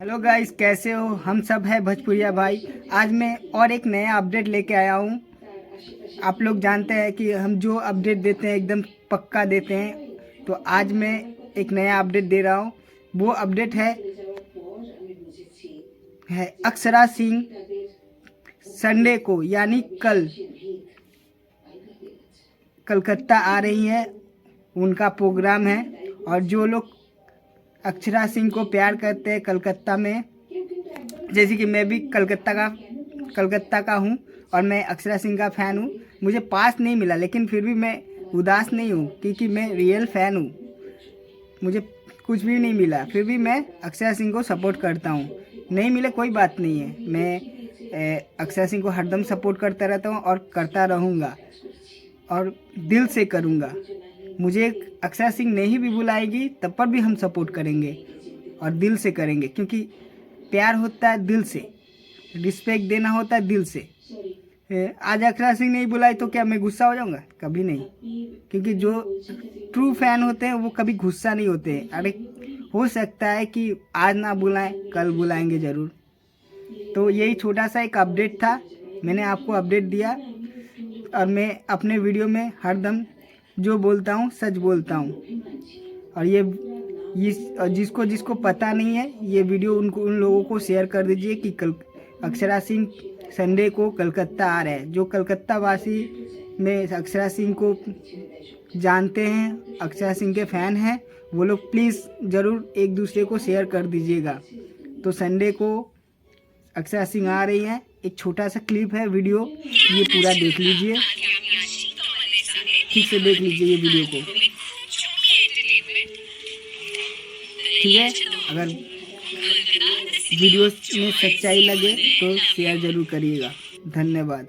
Hello guys, कैसे हो? हम सब है भोजपुरिया भाई। आज मैं और एक नया अपडेट लेके आया हूँ। आप लोग जानते हैं कि हम जो अपडेट देते हैं एकदम पक्का देते हैं, तो आज मैं एक नया अपडेट दे रहा हूँ। वो अपडेट है अक्षरा सिंह संडे को यानी कल कलकत्ता आ रही है। उनका प्रोग्राम है और जो लोग अक्षरा सिंह को प्यार करते हैं कलकत्ता में, जैसे कि मैं भी कलकत्ता का हूँ और मैं अक्षरा सिंह का फ़ैन हूँ। मुझे पास नहीं मिला लेकिन फिर भी मैं उदास नहीं हूँ, क्योंकि मैं रियल फ़ैन हूँ। मुझे कुछ भी नहीं मिला फिर भी मैं अक्षरा सिंह को सपोर्ट करता हूँ। नहीं मिले कोई बात नहीं है, मैं अक्षरा सिंह को हरदम सपोर्ट करता रहता हूँ और करता रहूँगा और दिल से करूँगा। मुझे अक्षरा सिंह नहीं भी बुलाएगी तब पर भी हम सपोर्ट करेंगे और दिल से करेंगे, क्योंकि प्यार होता है दिल से, रिस्पेक्ट देना होता है दिल से। आज अक्षरा सिंह नहीं बुलाई तो क्या मैं गुस्सा हो जाऊंगा? कभी नहीं, क्योंकि जो ट्रू फैन होते हैं वो कभी गुस्सा नहीं होते हैं। अरे हो सकता है कि आज ना बुलाएं, कल बुलाएंगे ज़रूर। तो यही छोटा सा एक अपडेट था, मैंने आपको अपडेट दिया। और मैं अपने वीडियो में हरदम जो बोलता हूँ सच बोलता हूँ। और ये जिसको जिसको पता नहीं है, ये वीडियो उन लोगों को शेयर कर दीजिए कि अक्षरा सिंह संडे को कलकत्ता आ रहे हैं। जो कलकत्ता वासी में अक्षरा सिंह को जानते हैं, अक्षरा सिंह के फ़ैन हैं, वो लोग प्लीज़ ज़रूर एक दूसरे को शेयर कर दीजिएगा। तो संडे को अक्षरा सिंह आ रही हैं। एक छोटा सा क्लिप है वीडियो, ये पूरा देख लीजिए, ठीक से देख लीजिए ये वीडियो को, ठीक है? अगर वीडियो में सच्चाई लगे तो शेयर ज़रूर करिएगा। धन्यवाद।